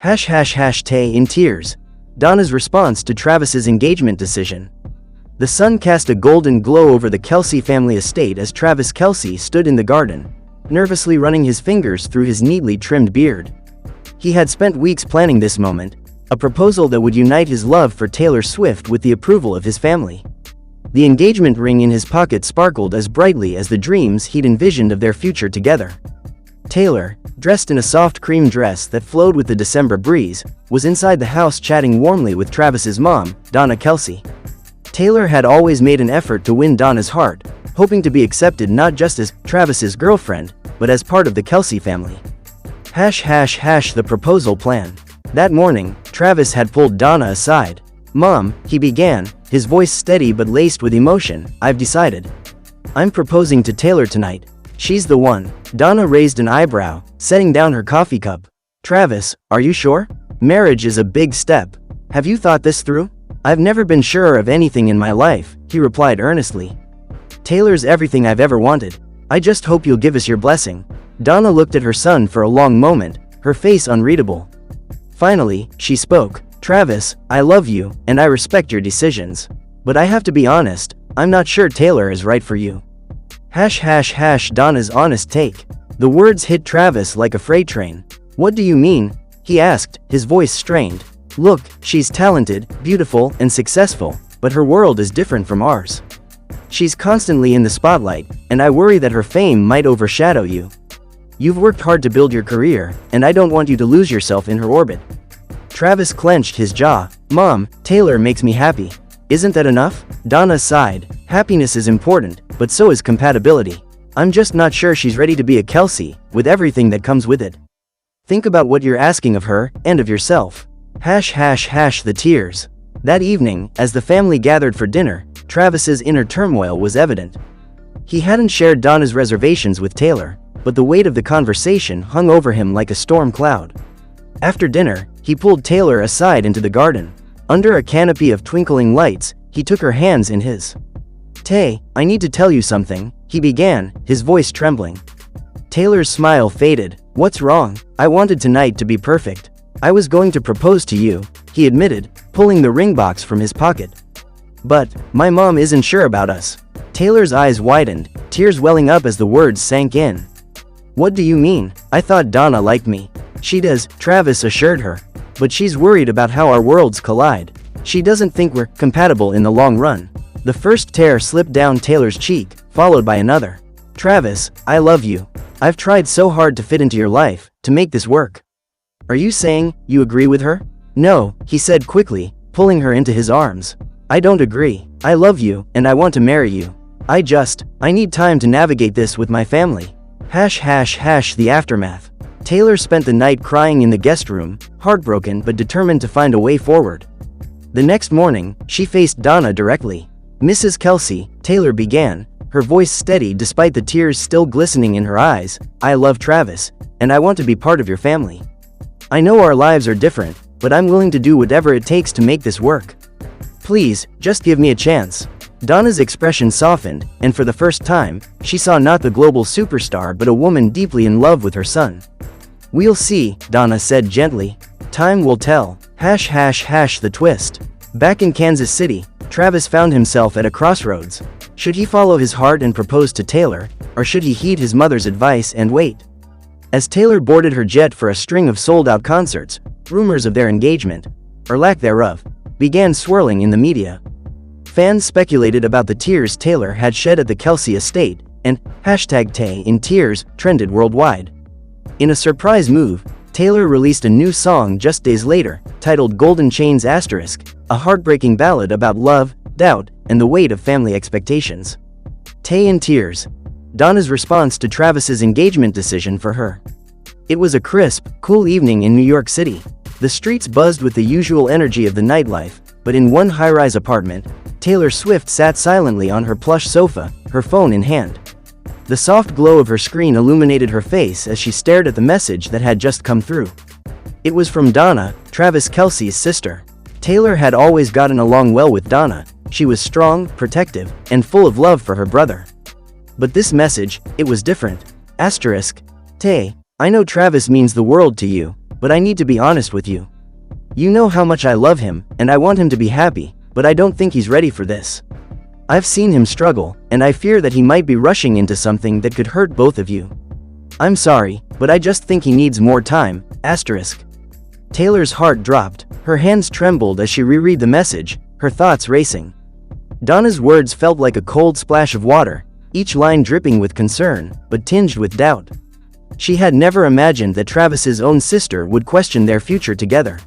Tay in tears. Donna's response to Travis's engagement decision. The sun cast a golden glow over the Kelsey family estate as Travis Kelsey stood in the garden, nervously running his fingers through his neatly trimmed beard. He had spent weeks planning this moment, a proposal that would unite his love for Taylor Swift with the approval of his family. The engagement ring in his pocket sparkled as brightly as the dreams he'd envisioned of their future together. Taylor, dressed in a soft cream dress that flowed with the December breeze, was inside the house chatting warmly with Travis's mom, Donna Kelsey. Taylor had always made an effort to win Donna's heart, hoping to be accepted not just as Travis's girlfriend, but as part of the Kelsey family. The proposal plan. That morning, Travis had pulled Donna aside. "Mom," he began, his voice steady but laced with emotion, "I've decided. I'm proposing to Taylor tonight. She's the one." Donna raised an eyebrow, setting down her coffee cup. "Travis, are you sure? Marriage is a big step. Have you thought this through?" "I've never been sure of anything in my life," he replied earnestly. "Taylor's everything I've ever wanted. I just hope you'll give us your blessing." Donna looked at her son for a long moment, her face unreadable. Finally, she spoke. "Travis, I love you, and I respect your decisions. But I have to be honest, I'm not sure Taylor is right for you." Donna's honest take. The words hit Travis like a freight train. "What do you mean?" he asked, his voice strained. "Look, she's talented, beautiful, and successful, but her world is different from ours. She's constantly in the spotlight, and I worry that her fame might overshadow you. You've worked hard to build your career, and I don't want you to lose yourself in her orbit." Travis clenched his jaw. "Mom, Taylor makes me happy. Isn't that enough?" Donna sighed. "Happiness is important, but so is compatibility. I'm just not sure she's ready to be a Kelsey, with everything that comes with it. Think about what you're asking of her, and of yourself." The tears. That evening, as the family gathered for dinner, Travis's inner turmoil was evident. He hadn't shared Donna's reservations with Taylor, but the weight of the conversation hung over him like a storm cloud. After dinner, he pulled Taylor aside into the garden. Under a canopy of twinkling lights, he took her hands in his. "Tay, I need to tell you something," he began, his voice trembling. Taylor's smile faded. "What's wrong?" "I wanted tonight to be perfect. I was going to propose to you," he admitted, pulling the ring box from his pocket. "But my mom isn't sure about us." Taylor's eyes widened, tears welling up as the words sank in. "What do you mean? I thought Donna liked me." "She does," Travis assured her. "But she's worried about how our worlds collide. She doesn't think we're compatible in the long run." The first tear slipped down Taylor's cheek, followed by another. "Travis, I love you. I've tried so hard to fit into your life, to make this work." "Are you saying you agree with her?" "No," he said quickly, pulling her into his arms. "I don't agree. I love you, and I want to marry you. I need time to navigate this with my family." The aftermath. Taylor spent the night crying in the guest room, heartbroken but determined to find a way forward. The next morning, she faced Donna directly. "Mrs. Kelsey," Taylor began, her voice steady despite the tears still glistening in her eyes, "I love Travis, and I want to be part of your family. I know our lives are different, but I'm willing to do whatever it takes to make this work. Please, just give me a chance." Donna's expression softened, and for the first time, she saw not the global superstar but a woman deeply in love with her son. "We'll see," Donna said gently. "Time will tell." The twist. Back in Kansas City, Travis found himself at a crossroads. Should he follow his heart and propose to Taylor, or should he heed his mother's advice and wait? As Taylor boarded her jet for a string of sold-out concerts, rumors of their engagement, or lack thereof, began swirling in the media. Fans speculated about the tears Taylor had shed at the Kelsey estate, and #Tay in tears trended worldwide. In a surprise move, Taylor released a new song just days later, titled Golden Chains*, a heartbreaking ballad about love, doubt, and the weight of family expectations. Tay in tears. Donna's response to Travis's engagement decision for her. It was a crisp, cool evening in New York City. The streets buzzed with the usual energy of the nightlife, but in one high-rise apartment, Taylor Swift sat silently on her plush sofa, her phone in hand. The soft glow of her screen illuminated her face as she stared at the message that had just come through. It was from Donna, Travis Kelsey's sister. Taylor had always gotten along well with Donna. She was strong, protective, and full of love for her brother. But this message, it was different. *Tay, I know Travis means the world to you, but I need to be honest with you. You know how much I love him, and I want him to be happy, but I don't think he's ready for this. I've seen him struggle, and I fear that he might be rushing into something that could hurt both of you. I'm sorry, but I just think he needs more time, asterisk. Taylor's heart dropped, her hands trembled as she reread the message, her thoughts racing. Donna's words felt like a cold splash of water, each line dripping with concern, but tinged with doubt. She had never imagined that Travis's own sister would question their future together.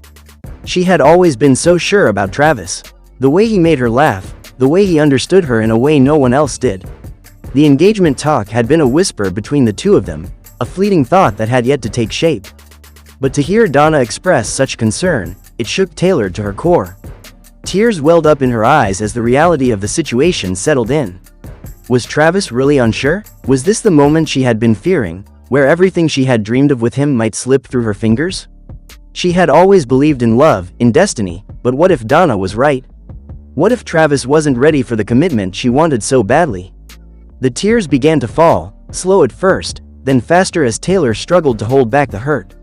She had always been so sure about Travis. The way he made her laugh, the way he understood her in a way no one else did. The engagement talk had been a whisper between the two of them, a fleeting thought that had yet to take shape. But to hear Donna express such concern, it shook Taylor to her core. Tears welled up in her eyes as the reality of the situation settled in. Was Travis really unsure? Was this the moment she had been fearing, where everything she had dreamed of with him might slip through her fingers? She had always believed in love, in destiny, but what if Donna was right? What if Travis wasn't ready for the commitment she wanted so badly? The tears began to fall, slow at first, then faster as Taylor struggled to hold back the hurt.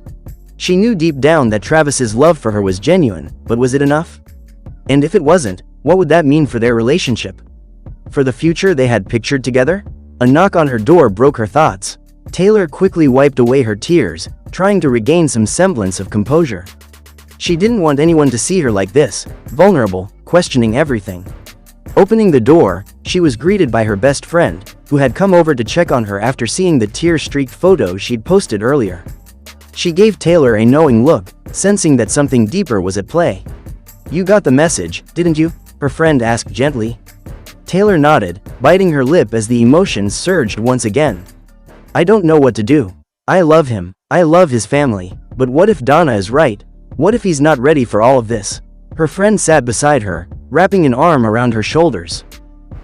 She knew deep down that Travis's love for her was genuine, but was it enough? And if it wasn't, what would that mean for their relationship? For the future they had pictured together? A knock on her door broke her thoughts. Taylor quickly wiped away her tears, trying to regain some semblance of composure. She didn't want anyone to see her like this, vulnerable, questioning everything. Opening the door, she was greeted by her best friend, who had come over to check on her after seeing the tear-streaked photo she'd posted earlier. She gave Taylor a knowing look, sensing that something deeper was at play. "You got the message, didn't you?" her friend asked gently. Taylor nodded, biting her lip as the emotions surged once again. "I don't know what to do. I love him, I love his family, but what if Donna is right? What if he's not ready for all of this?" Her friend sat beside her, wrapping an arm around her shoulders.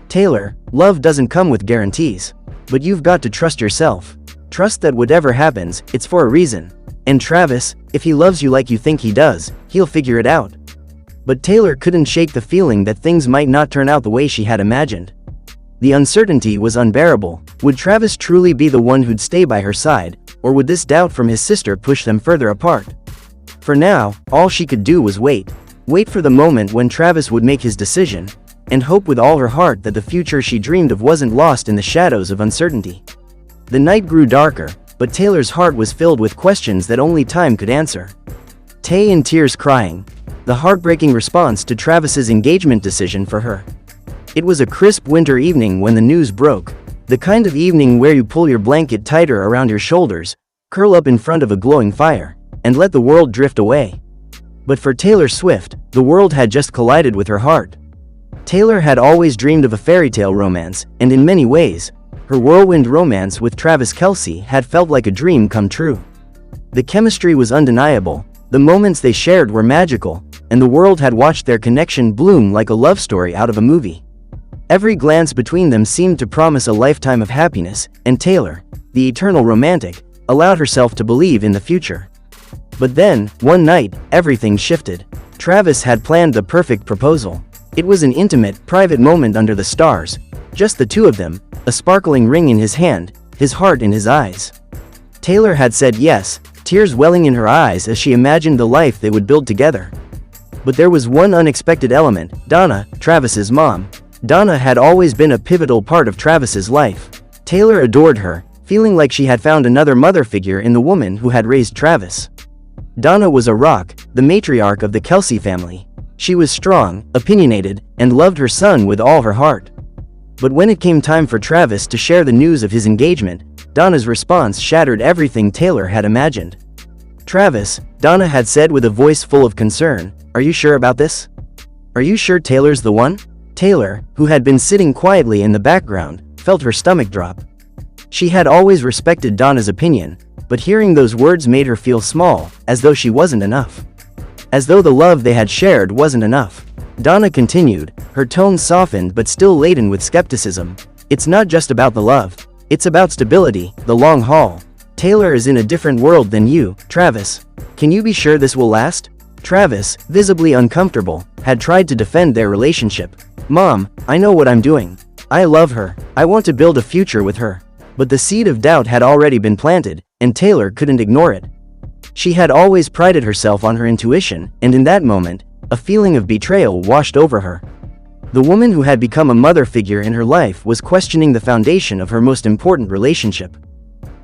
"Taylor, love doesn't come with guarantees. But you've got to trust yourself. Trust that whatever happens, it's for a reason. And Travis, if he loves you like you think he does, he'll figure it out." But Taylor couldn't shake the feeling that things might not turn out the way she had imagined. The uncertainty was unbearable. Would Travis truly be the one who'd stay by her side, or would this doubt from his sister push them further apart? For now, all she could do was wait. Wait for the moment when Travis would make his decision, and hope with all her heart that the future she dreamed of wasn't lost in the shadows of uncertainty. The night grew darker, but Taylor's heart was filled with questions that only time could answer. Tay in tears crying. The heartbreaking response to Travis's engagement decision for her. It was a crisp winter evening when the news broke. The kind of evening where you pull your blanket tighter around your shoulders, curl up in front of a glowing fire, and let the world drift away. But for Taylor Swift, the world had just collided with her heart. Taylor had always dreamed of a fairy tale romance, and in many ways, her whirlwind romance with Travis Kelce had felt like a dream come true. The chemistry was undeniable, the moments they shared were magical, and the world had watched their connection bloom like a love story out of a movie. Every glance between them seemed to promise a lifetime of happiness, and Taylor, the eternal romantic, allowed herself to believe in the future. But then, one night, everything shifted. Travis had planned the perfect proposal. It was an intimate, private moment under the stars, just the two of them, a sparkling ring in his hand, his heart in his eyes. Taylor had said yes, tears welling in her eyes as she imagined the life they would build together. But there was one unexpected element: Donna, Travis's mom. Donna had always been a pivotal part of Travis's life. Taylor adored her, feeling like she had found another mother figure in the woman who had raised Travis. Donna was a rock, the matriarch of the Kelce family. She was strong, opinionated, and loved her son with all her heart. But when it came time for Travis to share the news of his engagement, Donna's response shattered everything Taylor had imagined. "Travis," Donna had said with a voice full of concern, "are you sure about this? Are you sure Taylor's the one?" Taylor, who had been sitting quietly in the background, felt her stomach drop. She had always respected Donna's opinion, but hearing those words made her feel small, as though she wasn't enough. As though the love they had shared wasn't enough. Donna continued, her tone softened but still laden with skepticism. "It's not just about the love. It's about stability, the long haul. Taylor is in a different world than you, Travis. Can you be sure this will last?" Travis, visibly uncomfortable, had tried to defend their relationship. "Mom, I know what I'm doing. I love her. I want to build a future with her." But the seed of doubt had already been planted, and Taylor couldn't ignore it. She had always prided herself on her intuition, and in that moment, a feeling of betrayal washed over her. The woman who had become a mother figure in her life was questioning the foundation of her most important relationship.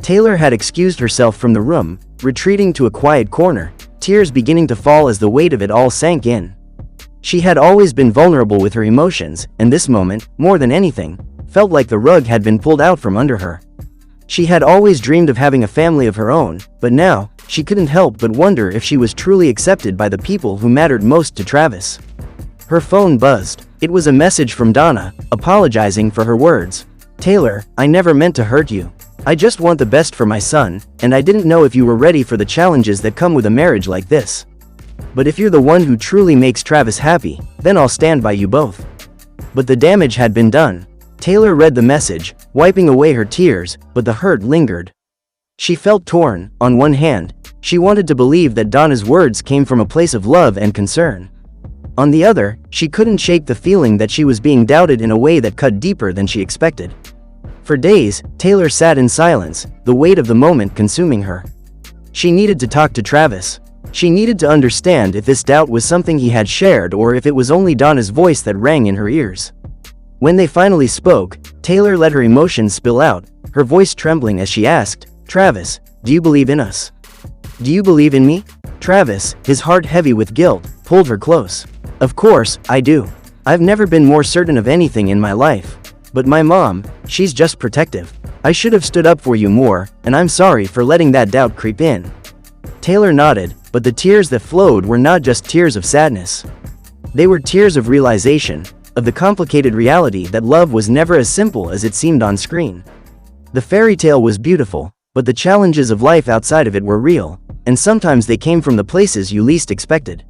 Taylor had excused herself from the room, retreating to a quiet corner, tears beginning to fall as the weight of it all sank in. She had always been vulnerable with her emotions, and this moment, more than anything, felt like the rug had been pulled out from under her. She had always dreamed of having a family of her own, but now, she couldn't help but wonder if she was truly accepted by the people who mattered most to Travis. Her phone buzzed. It was a message from Donna, apologizing for her words. "Taylor, I never meant to hurt you. I just want the best for my son, and I didn't know if you were ready for the challenges that come with a marriage like this. But if you're the one who truly makes Travis happy, then I'll stand by you both." But the damage had been done. Taylor read the message, wiping away her tears, but the hurt lingered. She felt torn. On one hand, she wanted to believe that Donna's words came from a place of love and concern. On the other, she couldn't shake the feeling that she was being doubted in a way that cut deeper than she expected. For days, Taylor sat in silence, the weight of the moment consuming her. She needed to talk to Travis. She needed to understand if this doubt was something he had shared or if it was only Donna's voice that rang in her ears. When they finally spoke, Taylor let her emotions spill out, her voice trembling as she asked, "Travis, do you believe in us? Do you believe in me?" Travis, his heart heavy with guilt, pulled her close. "Of course, I do. I've never been more certain of anything in my life. But my mom, she's just protective. I should have stood up for you more, and I'm sorry for letting that doubt creep in." Taylor nodded, but the tears that flowed were not just tears of sadness. They were tears of realization, of the complicated reality that love was never as simple as it seemed on screen. The fairy tale was beautiful, but the challenges of life outside of it were real, and sometimes they came from the places you least expected.